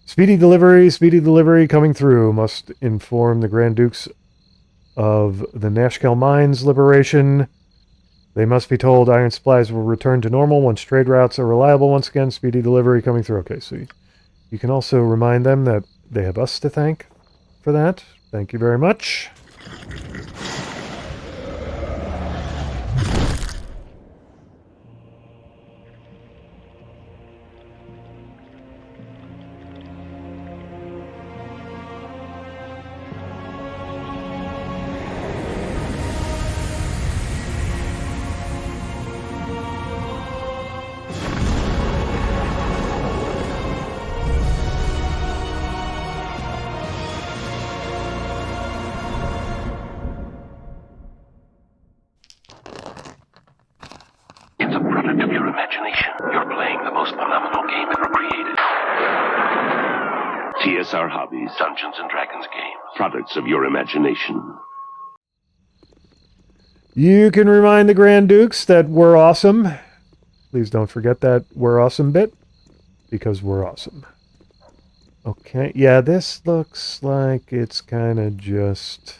Speedy delivery coming through. Must inform the Grand Dukes of the Nashkel Mines liberation. They must be told iron supplies will return to normal once trade routes are reliable once again. Speedy delivery coming through. Okay, so you can also remind them that they have us to thank for that. Thank you very much. It's a product of your imagination. You're playing the most phenomenal game ever created. TSR Hobbies, Dungeons and Dragons games. Products of your imagination. You can remind the Grand Dukes that we're awesome. Please don't forget that we're awesome bit, because we're awesome. Okay, yeah, this looks like it's kind of just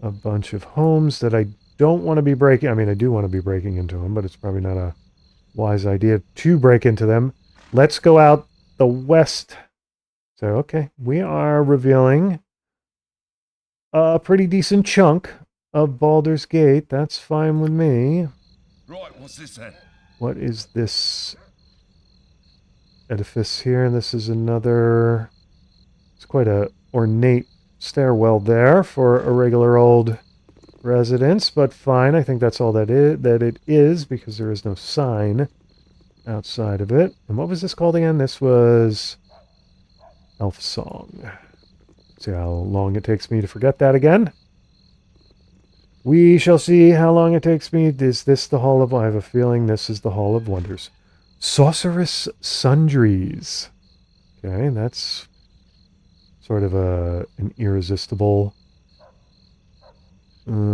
a bunch of homes that I don't want to be breaking. I mean, I do want to be breaking into them, but it's probably not a wise idea to break into them. Let's go out the west. So, okay, we are revealing a pretty decent chunk of Baldur's Gate. That's fine with me. Right, what's this then? What is this edifice here? This is another... It's quite a ornate stairwell there for a regular old residence, but fine. I think that's all that it is, because there is no sign outside of it. And what was this called again? This was Elf Song. See how long it takes me to forget that again. We shall see how long it takes me. Is this the Hall of... I have a feeling this is the Hall of Wonders. Sorceress Sundries. Okay, that's sort of an irresistible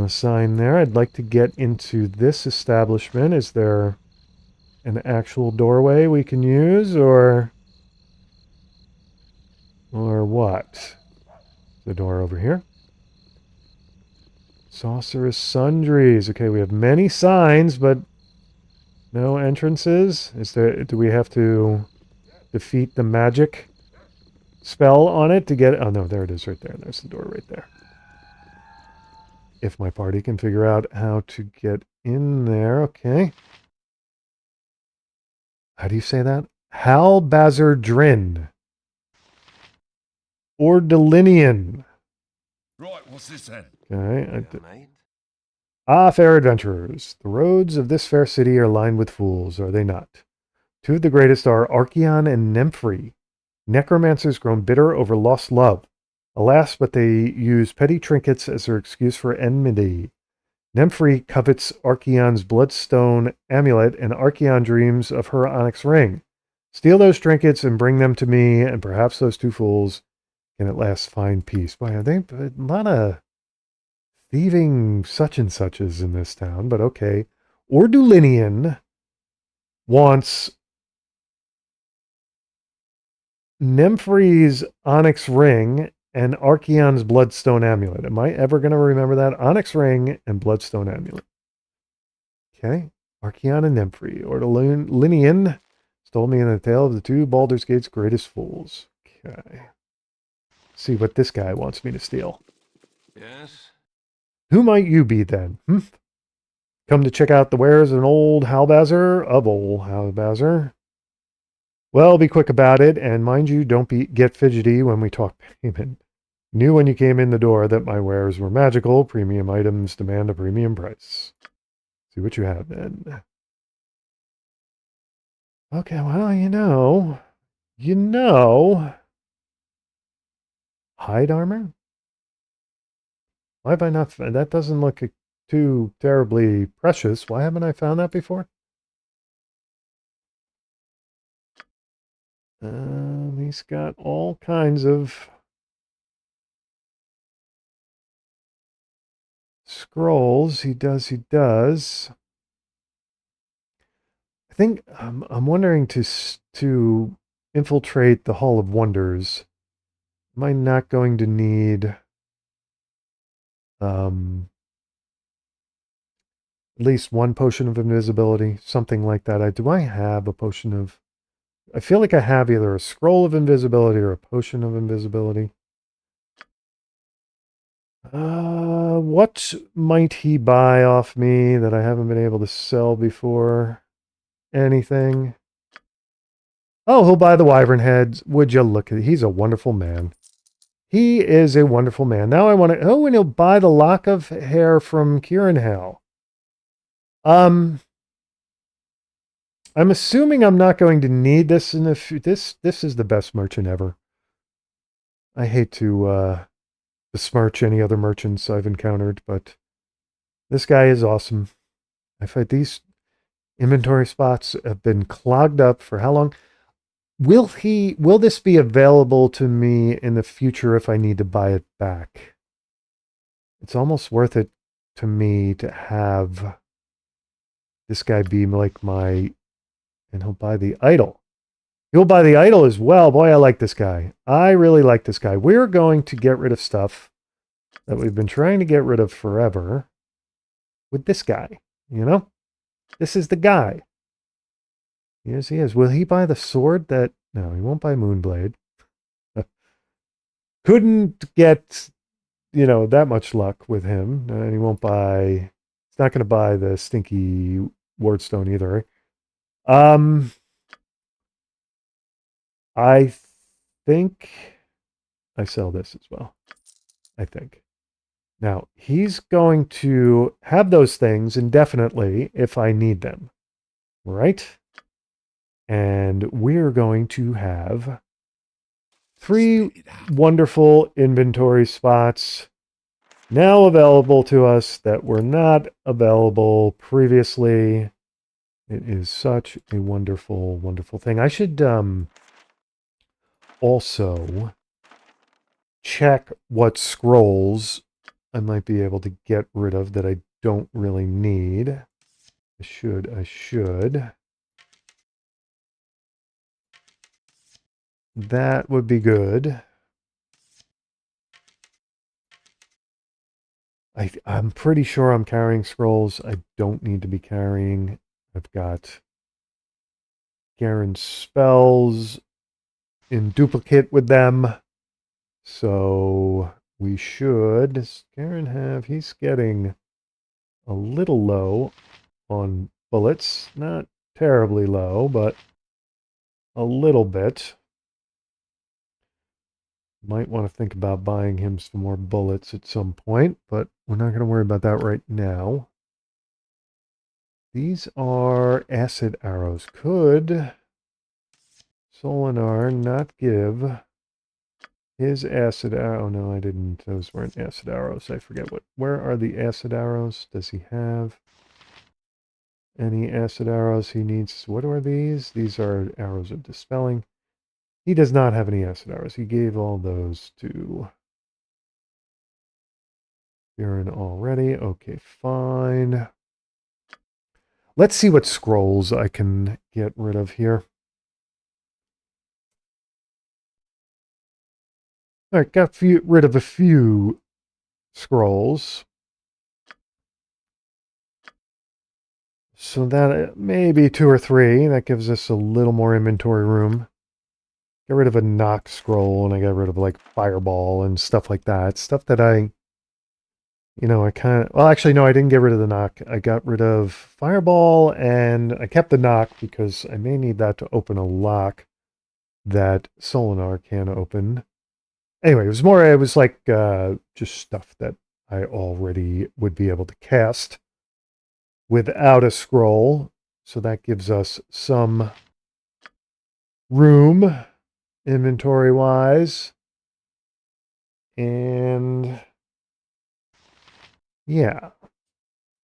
sign there. I'd like to get into this establishment. Is there an actual doorway we can use, or what? The door over here. Sorceress Sundries. Okay, we have many signs, but no entrances. Do we have to defeat the magic spell on it to get... Oh, no, there it is right there. There's the door right there. If my party can figure out how to get in there. Okay. How do you say that? Halbazar Drin. Ordilinian. Right, what's this then? Okay. Ah, fair adventurers. The roads of this fair city are lined with fools, are they not? Two of the greatest are Archeon and Nemphrey, necromancers grown bitter over lost love. Alas, but they use petty trinkets as their excuse for enmity. Nemphrey covets Archeon's bloodstone amulet, and Archeon dreams of her onyx ring. Steal those trinkets and bring them to me, and perhaps those two fools can at last find peace. Boy, are they a lot of thieving such and suches in this town, but okay. Ordulinian wants Nemphrey's onyx ring and Archeon's bloodstone amulet. Am I ever going to remember that? Onyx ring and bloodstone amulet. Okay. Archeon and Nemphrey. Ordulinian told me in the tale of the two Baldur's Gate's greatest fools. Okay. See what this guy wants me to steal. Yes? Who might you be then? Come to check out the wares of an old Halbazar? Of old Halbazar? Well, be quick about it, and mind you, don't get fidgety when we talk payment. Knew when you came in the door that my wares were magical. Premium items demand a premium price. See what you have then. Okay, well, you know. Hide armor? Why have I not... That doesn't look too terribly precious. Why haven't I found that before? He's got all kinds of scrolls. He does. I think I'm wondering to infiltrate the Hall of Wonders, am I not going to need at least one potion of invisibility, something like that? Do I have a potion of... I feel like I have either a scroll of invisibility or a potion of invisibility. What might he buy off me that I haven't been able to sell before? Anything? Oh, he'll buy the wyvern heads. Would you look at it? He's a wonderful man. He is a wonderful man. Now I want to... Oh, and he'll buy the lock of hair from Kieran Hell. I'm assuming I'm not going to need this in the... This is the best merchant ever. I hate to besmirch any other merchants I've encountered, but this guy is awesome. I find these inventory spots have been clogged up for how long? Will this be available to me in the future if I need to buy it back? It's almost worth it to me to have this guy be like my... And he'll buy the idol. He'll buy the idol as well. Boy, I like this guy. I really like this guy. We're going to get rid of stuff that we've been trying to get rid of forever with this guy. You know? This is the guy. Yes, he is. Will he buy the sword that... No, he won't buy Moonblade. Couldn't get, that much luck with him. And he won't buy... He's not going to buy the stinky wardstone either. I think I sell this as well. I think. Now, he's going to have those things indefinitely if I need them. Right? And we're going to have 3 wonderful inventory spots now available to us that were not available previously. It is such a wonderful, wonderful thing. I should also check what scrolls I might be able to get rid of that I don't really need. I should. That would be good. I'm pretty sure I'm carrying scrolls I don't need to be carrying. I've got Garen's spells in duplicate with them. So we should... Does Garen have... He's getting a little low on bullets. Not terribly low, but a little bit. Might want to think about buying him some more bullets at some point, but we're not going to worry about that right now. These are acid arrows. Could Solinar not give his acid arrow? Oh, no, I didn't. Those weren't acid arrows. I forget what. Where are the acid arrows? Does he have any acid arrows he needs? What are these? These are arrows of dispelling. He does not have any acid arrows. He gave all those to Aaron already. Okay, fine. Let's see what scrolls I can get rid of here. All right, got rid of a few scrolls. So that maybe 2 or 3. That gives us a little more inventory room. Get rid of a knock scroll, and I got rid of like fireball and stuff like that. Stuff that I kind of... Well, actually, no, I didn't get rid of the knock. I got rid of fireball, and I kept the knock because I may need that to open a lock that Solinar can open. Anyway, it was like just stuff that I already would be able to cast without a scroll. So that gives us some room inventory-wise. And yeah.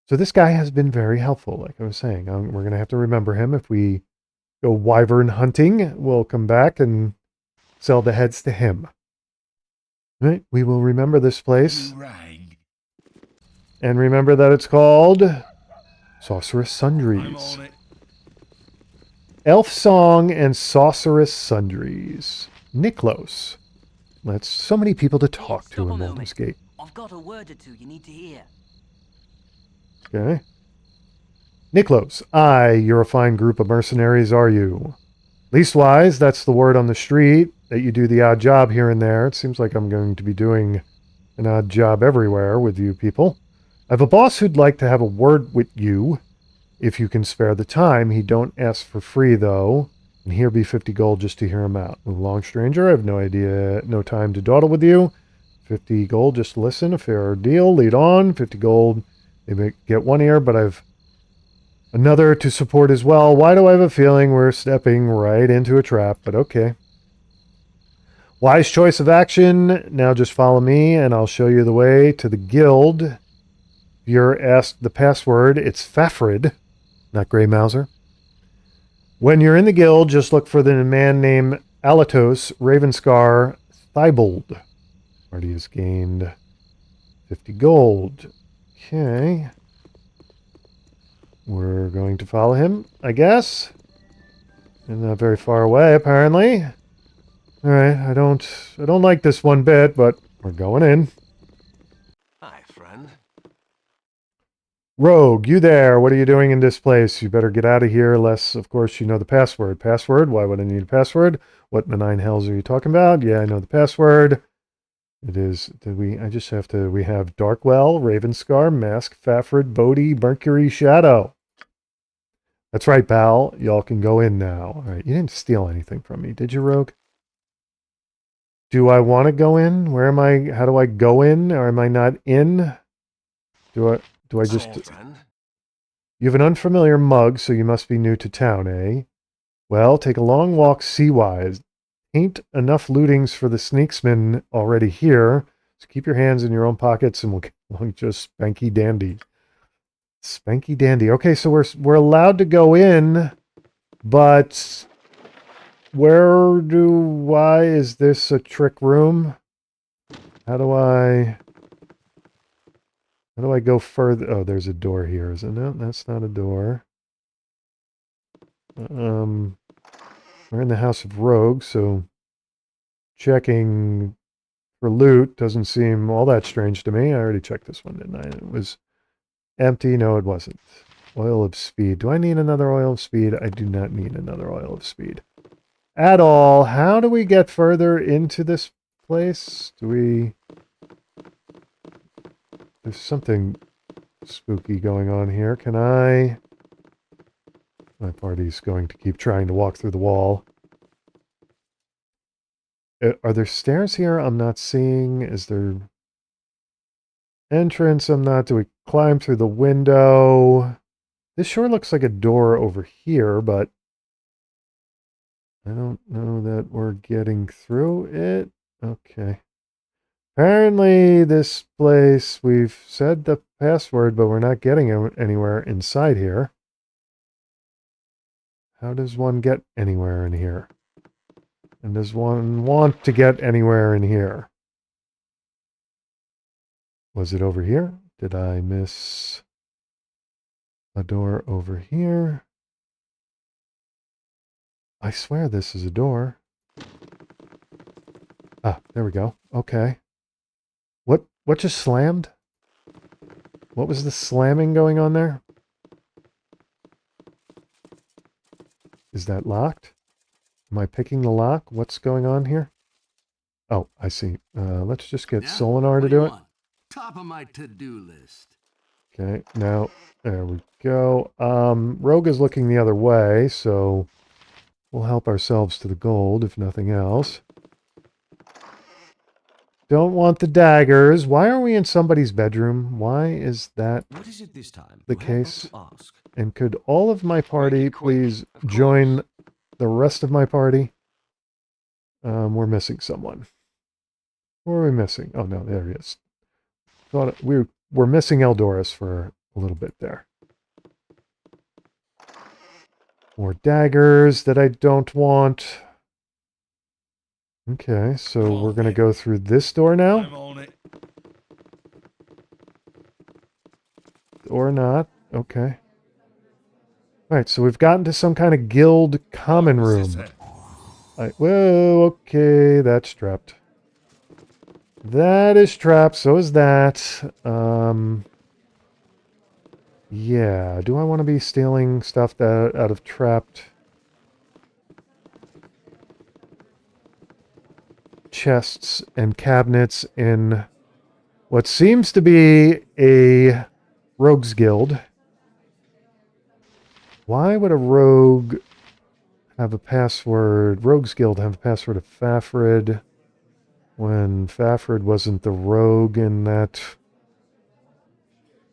So this guy has been very helpful, like I was saying. We're going to have to remember him. If we go wyvern hunting, we'll come back and sell the heads to him. Right? We will remember this place. And remember that it's called Sorceress Sundries. Elf Song and Sorceress Sundries. Niklos. That's so many people to talk Stop to a in moment. Baldur's Gate. I've got a word or two you need to hear. Okay. Niklos, you're a fine group of mercenaries, are you? Leastwise, that's the word on the street, that you do the odd job here and there. It seems like I'm going to be doing an odd job everywhere with you people. I have a boss who'd like to have a word with you, if you can spare the time. He don't ask for free, though, and here be 50 gold just to hear him out. A long stranger, I have no time to dawdle with you. 50 gold just to listen, a fair deal, lead on. 50 gold, they get one ear, but I've another to support as well. Why do I have a feeling we're stepping right into a trap? But okay. Wise choice of action. Now just follow me and I'll show you the way to the guild. If you're asked the password, it's Fafrid, not Grey Mouser. When you're in the guild, just look for the man named Alatos Ravenscar Thibault. Party has gained 50 gold. Okay. We're going to follow him, I guess. And not very far away, apparently. Alright, I don't like this one bit, but we're going in. Hi, friend. Rogue, you there? What are you doing in this place? You better get out of here, unless, of course, you know the password. Password? Why would I need a password? What in the nine hells are you talking about? Yeah, I know the password. It is, we have Darkwell, Ravenscar, Mask, Fafrid, Bodhi, Mercury, Shadow. That's right, pal. Y'all can go in now. All right, you didn't steal anything from me, did you, Rogue? Do I want to go in? Where am I? How do I go in? Or am I not in? Do I just... Hi, friend. You have an unfamiliar mug, so you must be new to town, eh? Well, take a long walk seawise. Ain't enough lootings for the sneaksmen already here, so keep your hands in your own pockets and we'll get along just spanky dandy. Spanky dandy. Okay, so we're allowed to go in, but why is this a trick room? How do I go further? Oh, there's a door here, isn't it? That's not a door. We're in the House of Rogues, so checking for loot doesn't seem all that strange to me. I already checked this one, didn't I? It was empty. No, it wasn't. Oil of speed. Do I need another oil of speed? I do not need another oil of speed at all. How do we get further into this place? There's something spooky going on here. My party's going to keep trying to walk through the wall. Are there stairs here I'm not seeing? Is there entrance I'm not? Do we climb through the window? This sure looks like a door over here, but I don't know that we're getting through it. Okay. Apparently this place, we've said the password, but we're not getting anywhere inside here. How does one get anywhere in here? And does one want to get anywhere in here? Was it over here? Did I miss a door over here? I swear this is a door. Ah, there we go. Okay. What just slammed? What was the slamming going on there? Is that locked? Am I picking the lock? What's going on here? Oh, I see. Let's just get Solinar to do it. Top of my to-do list. Okay, now, there we go. Rogue is looking the other way, so we'll help ourselves to the gold, if nothing else. Don't want the daggers. Why are we in somebody's bedroom? Why is that What is it this time? the You have not case? to ask. And could all of my party it quick, please of course. join the rest of my party? We're missing someone. Who are we missing? Oh, no, there he is. Thought we're missing Eldoris for a little bit there. More daggers that I don't want. Okay, so we're going to go through this door I'm now. on it. Or not. Okay. Alright, so we've gotten to some kind of guild common Right, what's room. this then? Whoa, okay, that's trapped. That is trapped, so is that. Yeah, do I want to be stealing stuff that out of trapped chests and cabinets in what seems to be a rogues guild? Why would a rogue have a password? Rogues guild have a password of Fafrid when Fafrid wasn't the rogue in that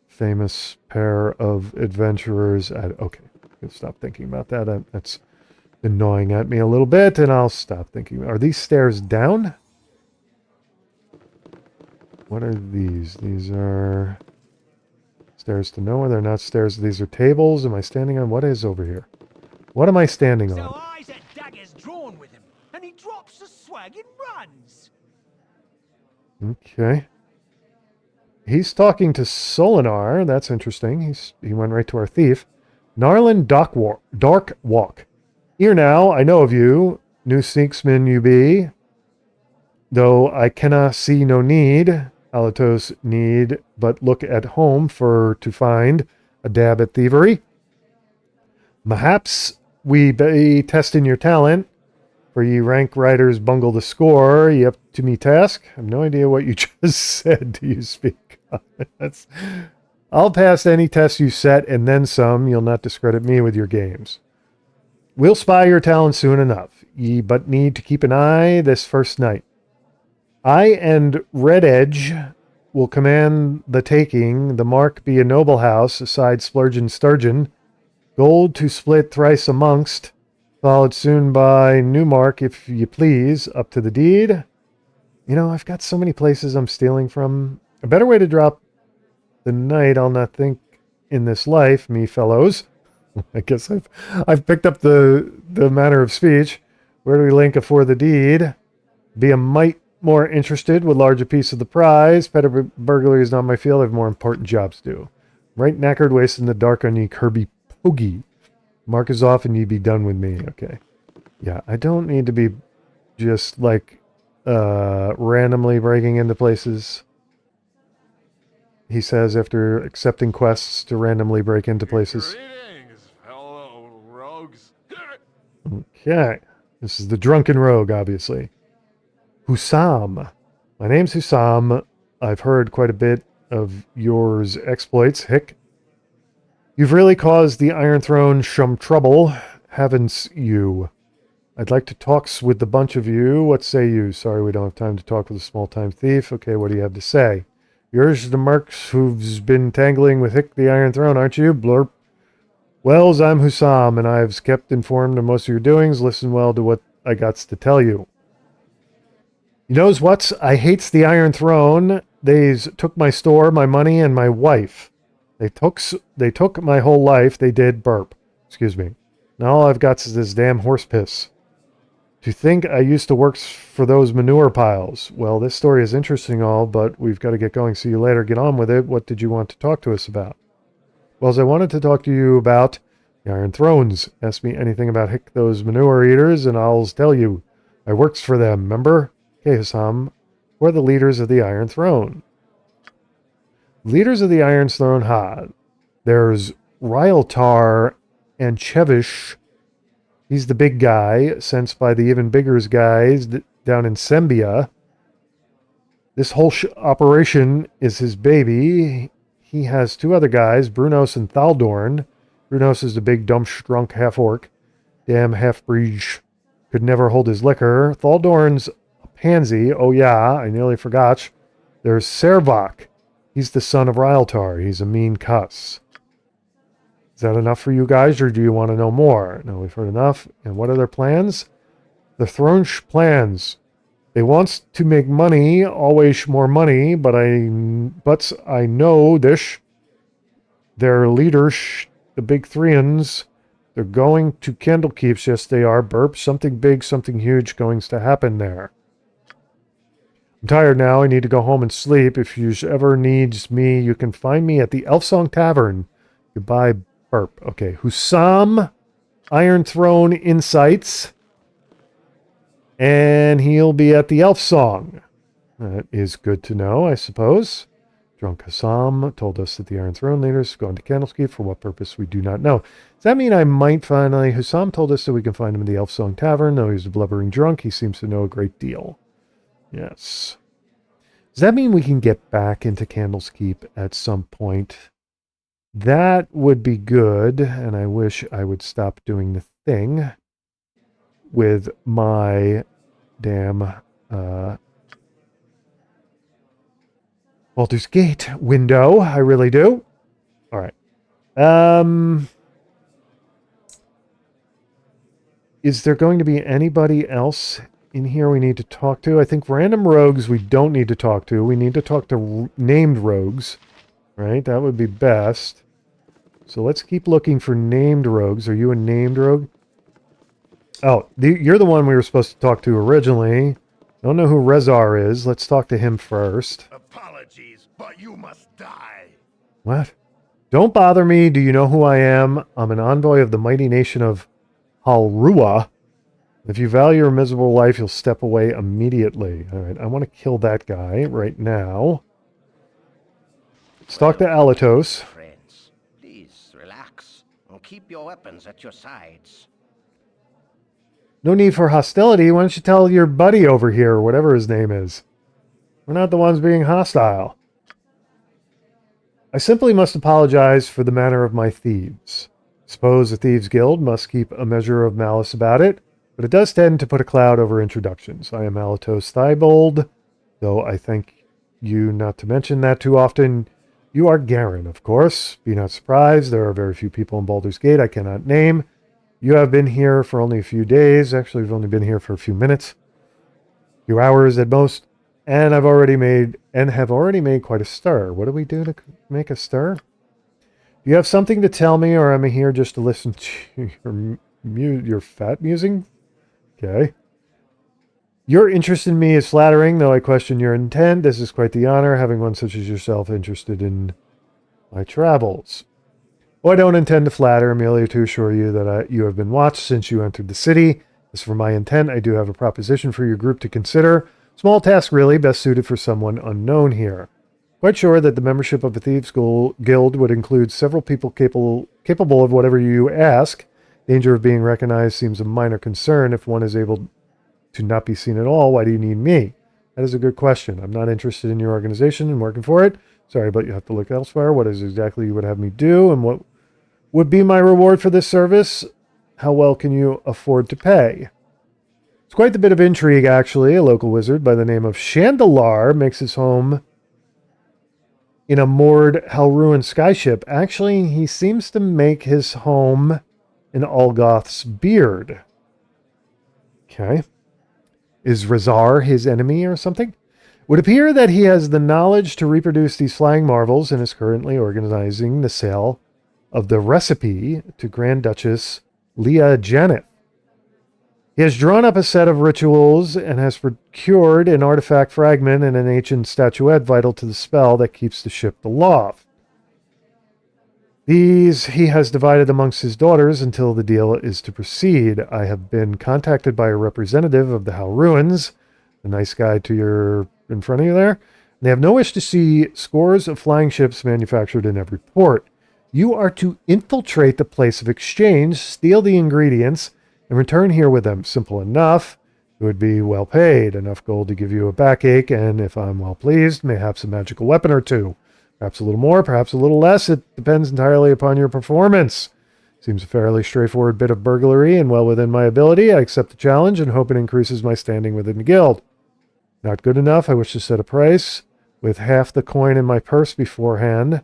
famous pair of adventurers. Okay, I'll stop thinking about that. That's been gnawing at me a little bit, and I'll stop thinking. Are these stairs down? What are these? These are stairs to nowhere. They're not stairs. These are tables. Am I standing on? What is over here? What am I standing So on? I's at daggers drawn with him, and he drops the swag and runs. Okay. He's talking to Solinar. That's interesting. He went right to our thief. Narlin Dark Walk. Here now, I know of you, new sneaksman you be. Though I canna see no need, Alatos need, but look at home for to find a dab at thievery. Mahaps we be testing your talent, for ye rank riders bungle the score, ye up to me task. I have no idea what you just said. Do you speak? I'll pass any test you set and then some. You'll not discredit me with your games. We'll spy your talent soon enough. Ye but need to keep an eye this first night. I and Red Edge will command the taking. The mark be a noble house, aside Splurgeon Sturgeon. Gold to split thrice amongst. Followed soon by Newmark, if you please. Up to the deed. You know, I've got so many places I'm stealing from. A better way to drop the night I'll not think in this life, me fellows. I guess I've picked up the manner of speech. Where do we link afore the deed? Be a mite more interested, would large a piece of the prize. Petty burglary is not my field. I have more important jobs to do. Right knackered, wasting the dark on ye Kirby Poogie. Mark is off and ye be done with me. Okay. Yeah, I don't need to be just like randomly breaking into places. He says after accepting quests to randomly break into places. Greetings, fellow rogues. Okay. This is the drunken rogue, obviously. Hussam. My name's Hussam. I've heard quite a bit of yours exploits, Hick. You've really caused the Iron Throne some trouble, haven't you? I'd like to talks with the bunch of you. What say you? Sorry, we don't have time to talk with a small-time thief. Okay, what do you have to say? Yours the mercs who's been tangling with Hick the Iron Throne, aren't you? Blurp. Wells, I'm Hussam, and I've kept informed of most of your doings. Listen well to what I gots to tell you. You knows what? I hates the Iron Throne. They's took my store, my money, and my wife. They took my whole life. They did burp. Excuse me. Now all I've got is this damn horse piss. To think I used to work for those manure piles. Well, this story is interesting all, but we've got to get going. See you later. Get on with it. What did you want to talk to us about? Well, as I wanted to talk to you about the Iron Thrones. Ask me anything about Hick those manure eaters, and I'll tell you. I works for them, remember? Okay, Hassam. Who are the leaders of the Iron Throne? Leaders of the Iron Throne, there's Ryaltar and Chevish. He's the big guy, sent by the even bigger guys down in Sembia. This whole operation is his baby. He has two other guys, Brunos and Thaldorn. Brunos is the big, dumb, drunk half-orc. Damn half-breed could never hold his liquor. Thaldorn's a pansy. Oh yeah, I nearly forgot. There's Servok. He's the son of Ryaltar. He's a mean cuss. Is that enough for you guys, or do you want to know more? No, we've heard enough. And what are their plans? The Throne's plans. They wants to make money, always more money, but I know this. Their leaders, the big Threans, they're going to Candlekeeps. Yes, they are. Burp. Something big, something huge going to happen there. I'm tired now. I need to go home and sleep. If you ever needs me, you can find me at the Elfsong Tavern. Goodbye, Burp. Okay. Husam, Iron Throne Insights. And he'll be at the Elf Song. That is good to know, I suppose. Drunk Hassam told us that the Iron Throne leaders have gone to Candlekeep. For what purpose, we do not know. Does that mean I might finally... Hassam told us that we can find him in the Elf Song Tavern. Though he's a blubbering drunk, he seems to know a great deal. Yes. Does that mean we can get back into Candlekeep at some point? That would be good, and I wish I would stop doing the thing with my damn Baldur's Gate window. I really do. All right. Is there going to be anybody else in here we need to talk to? I think random rogues we don't need to talk to. We need to talk to named rogues, right? That would be best. So let's keep looking for named rogues. Are you a named rogue? Oh, you're the one we were supposed to talk to originally. Don't know who Rezar is. Let's talk to him first. Apologies, but you must die. What? Don't bother me. Do you know who I am? I'm an envoy of the mighty nation of Halrua. If you value your miserable life, you'll step away immediately. All right, I want to kill that guy right now. Let's talk to Alatos. Friends, please relax and keep your weapons at your sides. No need for hostility. Why don't you tell your buddy over here, or whatever his name is? We're not the ones being hostile. I simply must apologize for the manner of my thieves. Suppose a thieves' guild must keep a measure of malice about it, but it does tend to put a cloud over introductions. I am Alatos Thibault, though I thank you not to mention that too often. You are Garen, of course. Be not surprised, there are very few people in Baldur's Gate I cannot name. You have been here for only a few days. Actually, we've only been here for a few minutes. A few hours at most. And have already made quite a stir. What do we do to make a stir? Do you have something to tell me, or am I here just to listen to your fat musing? Okay. Your interest in me is flattering, though I question your intent. This is quite the honor, having one such as yourself interested in my travels. Oh, I don't intend to flatter, merely to assure you that you have been watched since you entered the city. As for my intent, I do have a proposition for your group to consider. Small task, really, best suited for someone unknown here. Quite sure that the membership of a thieves' guild would include several people capable of whatever you ask. Danger of being recognized seems a minor concern. If one is able to not be seen at all, why do you need me? That is a good question. I'm not interested in your organization and working for it. Sorry, but you have to look elsewhere. What is exactly you would have me do, and what would be my reward for this service? How well can you afford to pay? It's quite a bit of intrigue, actually. A local wizard by the name of Chandelar makes his home in a moored Halruan skyship. Actually, he seems to make his home in Olgoth's beard. Okay. Is Rezar his enemy or something? Would appear that he has the knowledge to reproduce these flying marvels and is currently organizing the sale of the recipe to Grand Duchess Leah Janeth. He has drawn up a set of rituals and has procured an artifact fragment and an ancient statuette vital to the spell that keeps the ship aloft. These he has divided amongst his daughters until the deal is to proceed. I have been contacted by a representative of the Halruans, the nice guy to your in front of you there. They have no wish to see scores of flying ships manufactured in every port. You are to infiltrate the place of exchange, steal the ingredients, and return here with them. Simple enough. It would be well paid, enough gold to give you a backache, and if I'm well pleased, mayhaps a magical weapon or two. Perhaps a little more, perhaps a little less. It depends entirely upon your performance. Seems a fairly straightforward bit of burglary, and well within my ability. I accept the challenge and hope it increases my standing within the guild. Not good enough. I wish to set a price. With half the coin in my purse beforehand,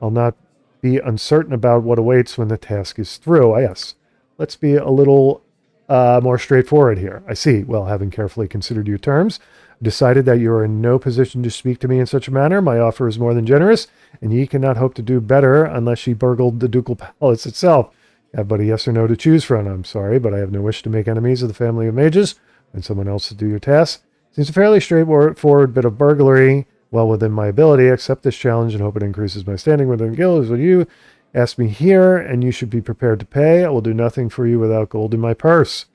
I'll not be uncertain about what awaits when the task is through. Yes. Let's be a little more straightforward here. I see. Well, having carefully considered your terms, I've decided that you are in no position to speak to me in such a manner. My offer is more than generous, and ye cannot hope to do better unless ye burgled the ducal palace itself. You have but a yes or no to choose from. I'm sorry, but I have no wish to make enemies of the family of mages. Find someone else to do your task. Seems a fairly straightforward bit of burglary. Well within my ability, accept this challenge and hope it increases my standing within the guild. As with you, Ask me here, and you should be prepared to pay. I will do nothing for you without gold in my purse.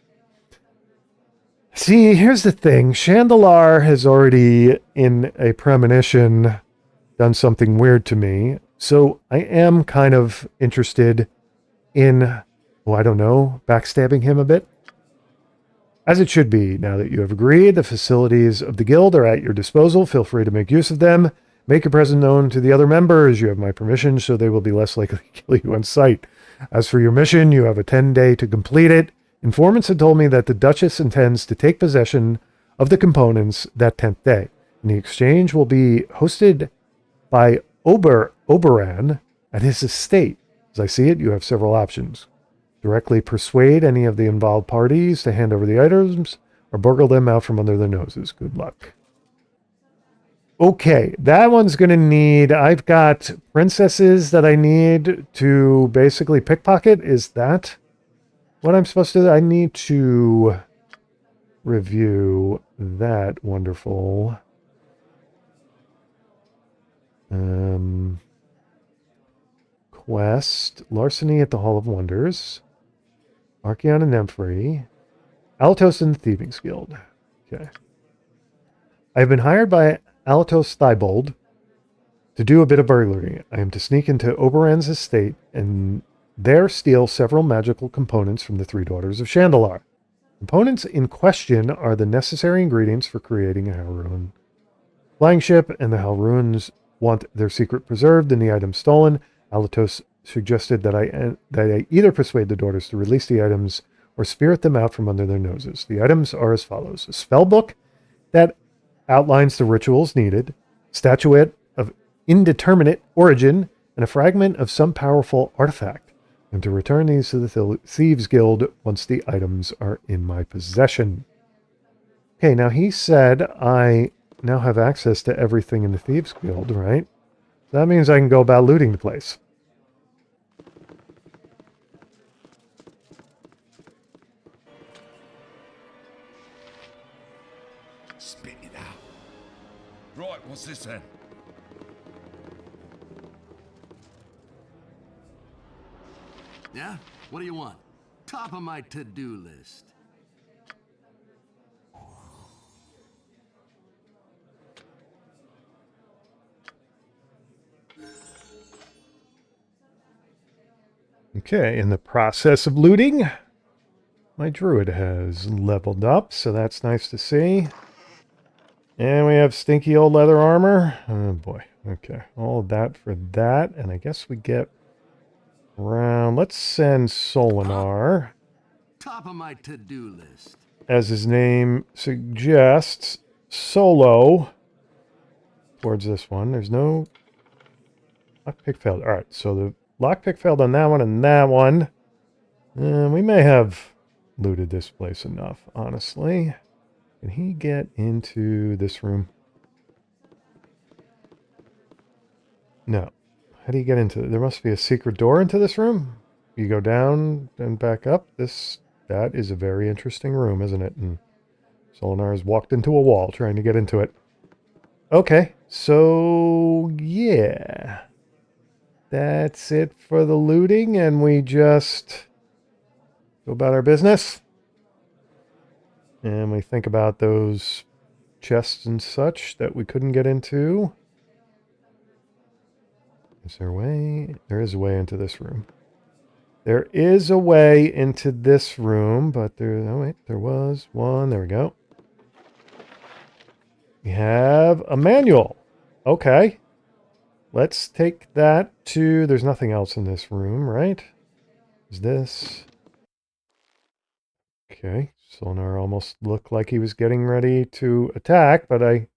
See, here's the thing. Chandelar has already, in a premonition, done something weird to me. So I am kind of interested in, I don't know, backstabbing him a bit. As it should be, now that you have agreed, the facilities of the guild are at your disposal. Feel free to make use of them. Make your presence known to the other members. You have my permission, so they will be less likely to kill you on sight. As for your mission, you have a 10-day to complete it. Informants had told me that the Duchess intends to take possession of the components that 10th day. And the exchange will be hosted by Oberon at his estate. As I see it, you have several options. Directly persuade any of the involved parties to hand over the items, or burgle them out from under their noses. Good luck. Okay, that one's going to need... I've got princesses that I need to basically pickpocket. Is that what I'm supposed to do? I need to review that wonderful... quest. Larceny at the Hall of Wonders. Archeon and Nephri. Alatos and the Thieving Guild. Okay. I have been hired by Alatos Thibault to do a bit of burglary. I am to sneak into Oberon's estate and there steal several magical components from the three daughters of Chandelar. Components in question are the necessary ingredients for creating a Halruan flying ship, and the Halruans want their secret preserved and the items stolen. Alatos suggested that I either persuade the daughters to release the items or spirit them out from under their noses. The items are as follows: a spell book that outlines the rituals needed, statuette of indeterminate origin, and a fragment of some powerful artifact. And to return these to the Thieves Guild once the items are in my possession. Okay, now he said I now have access to everything in the Thieves Guild, right? That means I can go about looting the place. Spit it out. Right, what's this then? Yeah? What do you want? Top of my to-do list. Okay, in the process of looting, my druid has leveled up, so that's nice to see. And we have stinky old leather armor. Oh boy. Okay, all of that for that. And I guess we get around. Let's send Solinar, Top of my to-do list. as his name suggests, solo towards this one. There's no lockpick failed. All right, so the lockpick failed on that one and that one. We may have looted this place enough, honestly. Can he get into this room? No. How do you get into it? There must be a secret door into this room. You go down and back up. That is a very interesting room, isn't it? And Solinar has walked into a wall trying to get into it. Okay, so yeah. That's it for the looting, and we just go about our business. And we think about those chests and such that we couldn't get into. Is there a way? There is a way into this room. There is a way into this room, but there was one. There we go. We have a manual. Okay. Let's take that to... There's nothing else in this room, right? Is this... Okay. Solinar almost looked like he was getting ready to attack, but I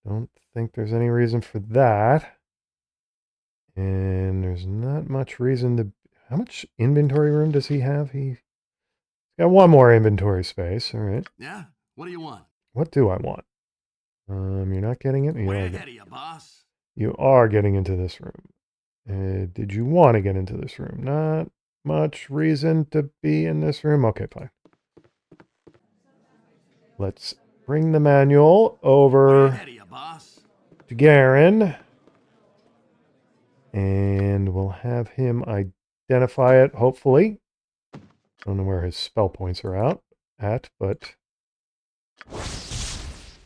don't think there's any reason for that. And there's not much reason to... How much inventory room does he have? He's got one more inventory space. All right. Yeah? What do you want? What do I want? You're not getting it? Way ahead of you, boss. You are getting into this room. Did you want to get into this room? Not much reason to be in this room. Okay, fine. Let's bring the manual Way over ahead of you, boss. to Garen. And we'll have him identify it, hopefully. I don't know where his spell points are at, but...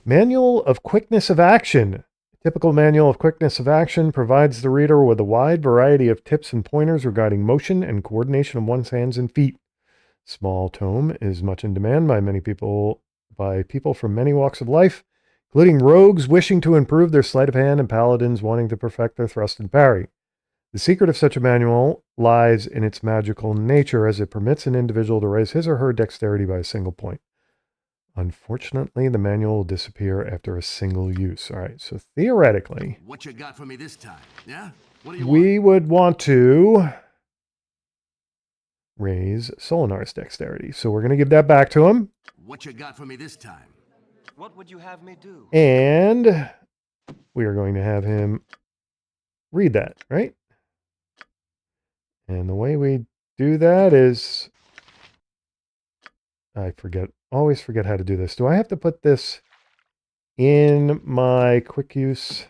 Manual of Quickness of Action. Typical Manual of Quickness of Action provides the reader with a wide variety of tips and pointers regarding motion and coordination of one's hands and feet. Small tome is much in demand by people from many walks of life, including rogues wishing to improve their sleight of hand and paladins wanting to perfect their thrust and parry. The secret of such a manual lies in its magical nature, as it permits an individual to raise his or her dexterity by a single point. Unfortunately, the manual will disappear after a single use. All right, so theoretically, What you got for me this time? Yeah? What do you we want? would want to raise Solinar's dexterity. So we're going to give that back to him. What you got for me this time? What would you have me do? And we are going to have him read that, right? And the way we do that is... always forget how to do this. Do I have to put this in my quick use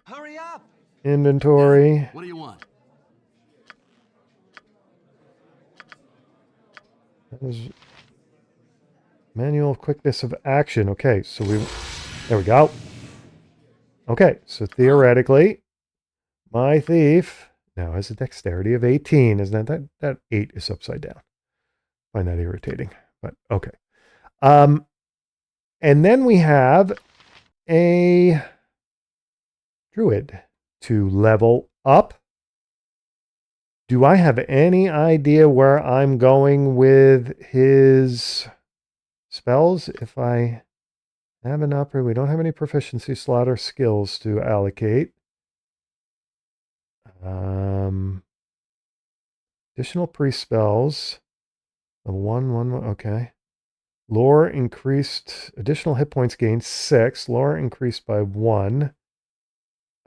Hurry up! inventory? Yeah? What do you want? That was Manual of Quickness of Action. Okay, so there we go. Okay, so theoretically, my thief now has a dexterity of 18. Isn't that 8 is upside down? I find that irritating, but okay. And then we have a druid to level up. Do I have any idea where I'm going with his spells? If I have an upper, we don't have any proficiency slot or skills to allocate. Additional priest spells. One, okay. Lore increased, additional hit points gained 6. Lore increased by 1.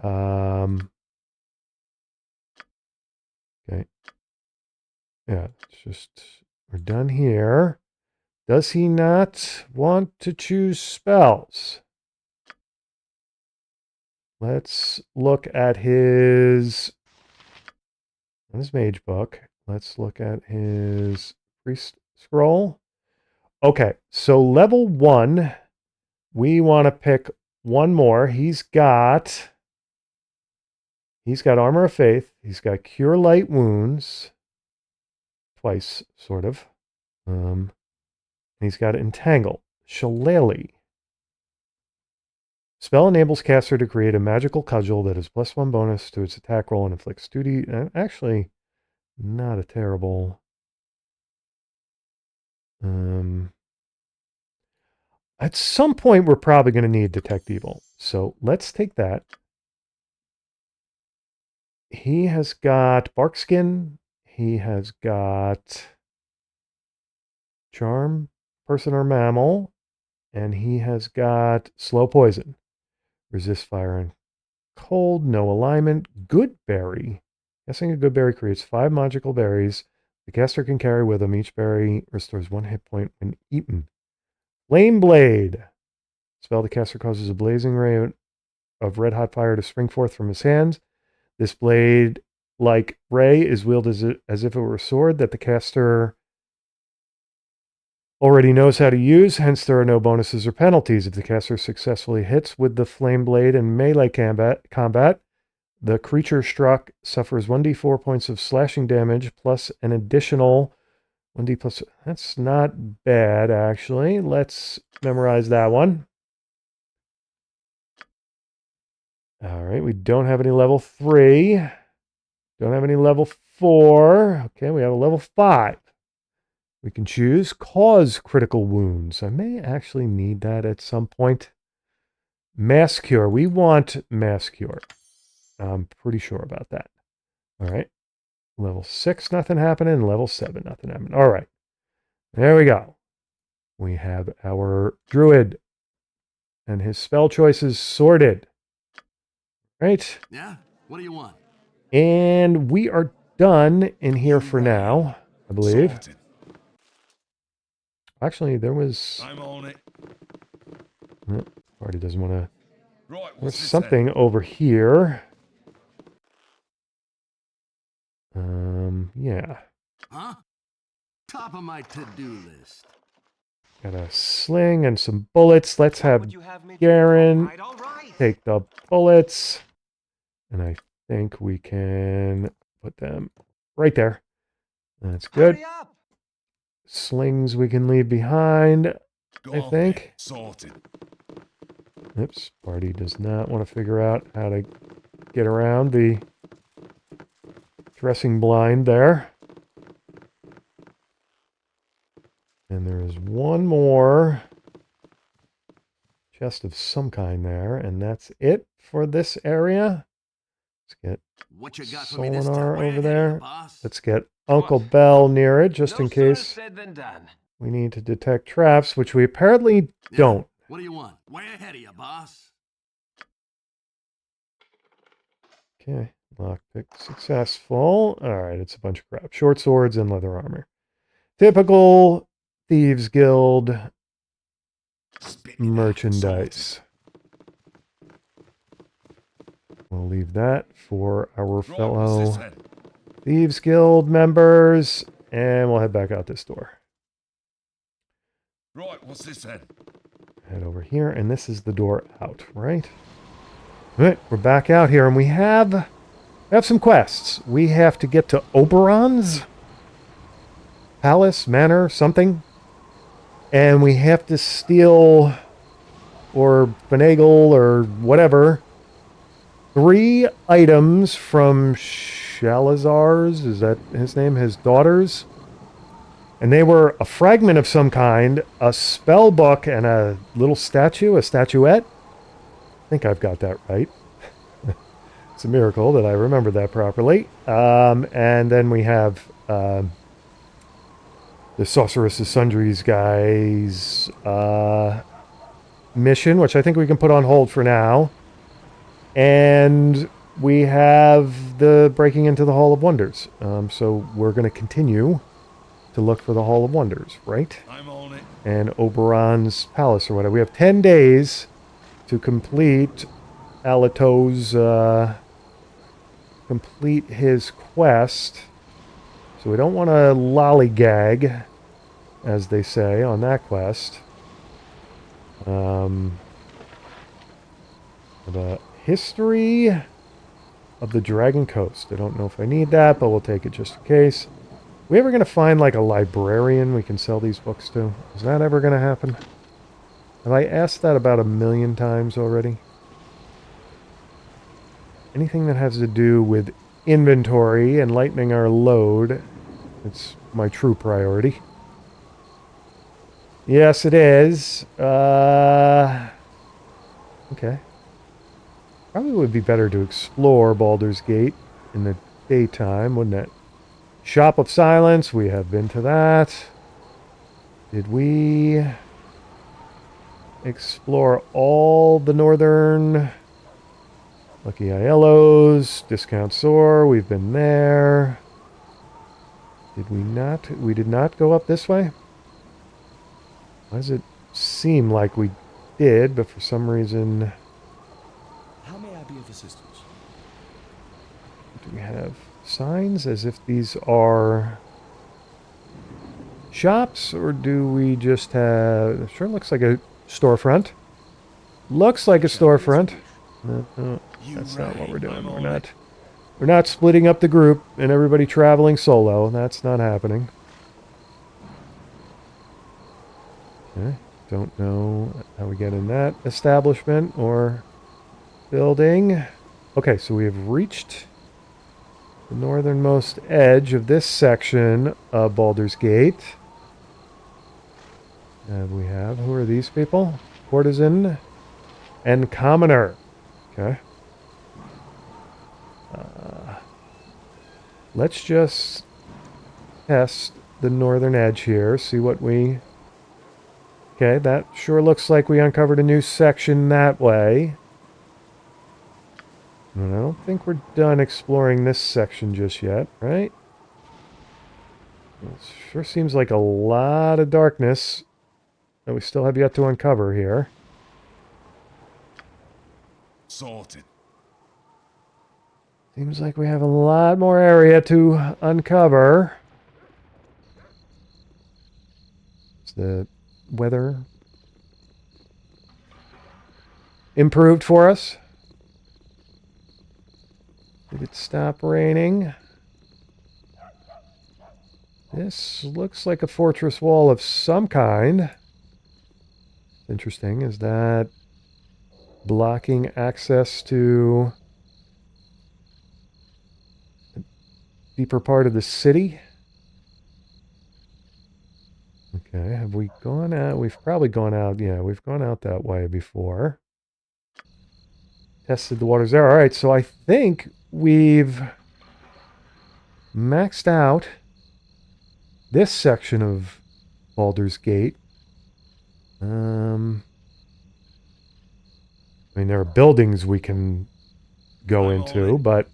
Okay. Yeah, it's just, we're done here. Does he not want to choose spells? Let's look at his mage book. Let's look at his priest scroll. Okay, so level 1, we want to pick one more. He's got Armor of Faith. He's got Cure Light Wounds. Twice, sort of. He's got Entangle. Shillelagh. Spell enables caster to create a magical cudgel that has +1 bonus to its attack roll and inflicts 2d. Actually, not a terrible. At some point, we're probably going to need Detect Evil. So let's take that. He has got Barkskin. He has got Charm, Person or Mammal. And he has got Slow Poison. Resist fire and cold, no alignment. Good Berry. Guessing a good berry creates 5 magical berries. The caster can carry with him. Each berry restores 1 hit point when eaten. Flame Blade. Spell the caster causes a blazing ray of red hot fire to spring forth from his hands. This blade, like ray, is wielded as if it were a sword that the caster already knows how to use. Hence, there are no bonuses or penalties. If the caster successfully hits with the flame blade in melee combat, the creature struck suffers 1d4 points of slashing damage plus an additional 1d plus. That's not bad, actually. Let's memorize that one. All right, we don't have any level 3. Don't have any level 4. Okay, we have a level 5. We can choose Cause Critical Wounds. I may actually need that at some point. Mass Cure. We want Mass Cure. I'm pretty sure about that. All right. Level 6, nothing happening. Level 7, nothing happening. All right. There we go. We have our druid and his spell choices sorted. Right? Yeah? What do you want? And we are done in here for now, I believe. Sorted. Actually, there was... I'm on it. Party doesn't want to... Right, There's what's this something over here. Top of my to-do list. Got a sling and some bullets. Let's have Would you have me do? Garen All right. take the bullets. And I think we can put them right there. That's good. Hurry up! Slings we can leave behind, Go I on think. then. Sorted. Oops, party does not want to figure out how to get around the dressing blind there. And there is one more chest of some kind there, and that's it for this area. Let's get What you got for me this time? Solinar Way over ahead of you, there. boss. Let's get Uncle Bell near it, just No in sooner case said than done. we need to detect traps, which we apparently Yeah, don't. What do you want? Way ahead of you, boss. Okay, lockpick successful. All right, it's a bunch of crap. Short swords and leather armor. Typical Thieves Guild Spit it out. merchandise. We'll leave that for our Sorted. Right, what's this fellow then? Thieves Guild members, and we'll head back out this door. Right, what's this then? Head over here, and this is the door out, right? All right, we're back out here, and we have some quests. We have to get to Oberon's palace, manor, something, and we have to steal or finagle or whatever 3 items from Shalazar's, is that his name? His daughters. And they were a fragment of some kind, a spell book, and a little statue, a statuette. I think I've got that right. It's a miracle that I remember that properly. And then we have the Sorceress's Sundries guy's mission, which I think we can put on hold for now. And we have the breaking into the Hall of Wonders. So we're going to continue to look for the Hall of Wonders, right? I'm on it. And Oberon's palace or whatever. We have 10 days to complete Alato's, complete his quest. So we don't want to lollygag, as they say, on that quest. The history of the Dragon Coast. I don't know if I need that, but we'll take it just in case. We ever going to find like a librarian we can sell these books to? Is that ever going to happen? Have I asked that about 1,000,000 times already? Anything that has to do with inventory and lightening our load, it's my true priority. Yes, it is. Okay. Probably would be better to explore Baldur's Gate in the daytime, wouldn't it? Shop of Silence, we have been to that. Did we explore all the northern Lucky Aiellos, Discount Soar? We've been there. Did we not? We did not go up this way? Why does it seem like we did, but for some reason... How may I be of assistance? Do we have signs as if these are shops, or do we just have... Sure looks like a storefront. Looks like a storefront. No, that's not what we're doing. We're not splitting up the group and everybody traveling solo. That's not happening. Okay. Don't know how we get in that establishment or building. Okay, so we have reached the northernmost edge of this section of Baldur's Gate. And we have, who are these people? Courtesan and Commoner. Okay. Let's just test the northern edge here, see what we... Okay, that sure looks like we uncovered a new section that way. And I don't think we're done exploring this section just yet, right? It sure seems like a lot of darkness that we still have yet to uncover here. Sorted. Seems like we have a lot more area to uncover. Is the weather improved for us? Did it stop raining? This looks like a fortress wall of some kind. Interesting. Is that blocking access to a deeper part of the city? Okay, have we gone out? We've probably gone out. Yeah, we've gone out that way before. Tested the waters there. All right, so I think we've maxed out this section of Baldur's Gate. I mean, there are buildings we can go into, but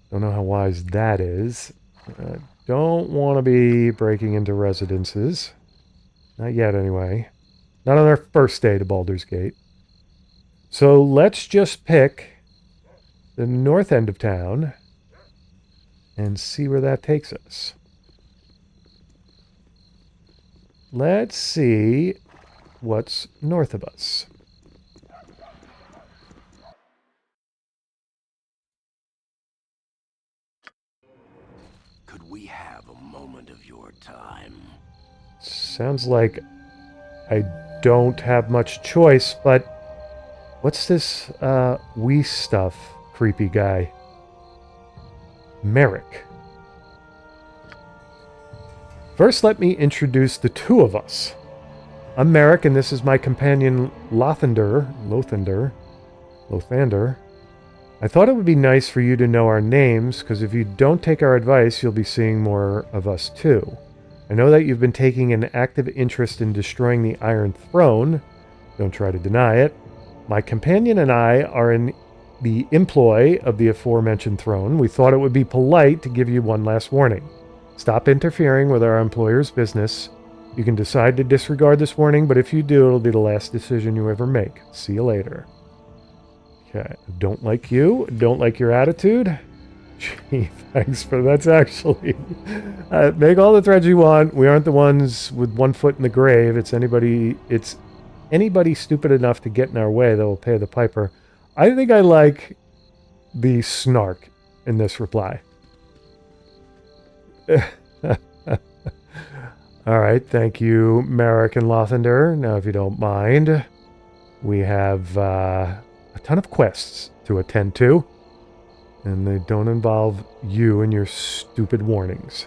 don't know how wise that is. Don't want to be breaking into residences. Not yet, anyway. Not on our first day to Baldur's Gate. So let's just pick the north end of town and see where that takes us. Let's see what's north of us. Could we have a moment of your time? Sounds like I don't have much choice, but what's this we stuff creepy guy? Merrick. First, let me introduce the two of us. I'm Merrick, and this is my companion Lothander. I thought it would be nice for you to know our names, because if you don't take our advice, you'll be seeing more of us too. I know that you've been taking an active interest in destroying the Iron Throne. Don't try to deny it. My companion and I are in the employ of the aforementioned throne. We thought it would be polite to give you one last warning. Stop interfering with our employer's business. You can decide to disregard this warning, but if you do, it'll be the last decision you ever make. See you later. Okay, don't like you. Don't like your attitude. Gee, thanks for that's actually... make all the threats you want. We aren't the ones with one foot in the grave. It's anybody stupid enough to get in our way that will pay the piper. I think I like the snark in this reply. All right, thank you, Merrick and Lothander. Now, if you don't mind, we have a ton of quests to attend to, and they don't involve you and your stupid warnings.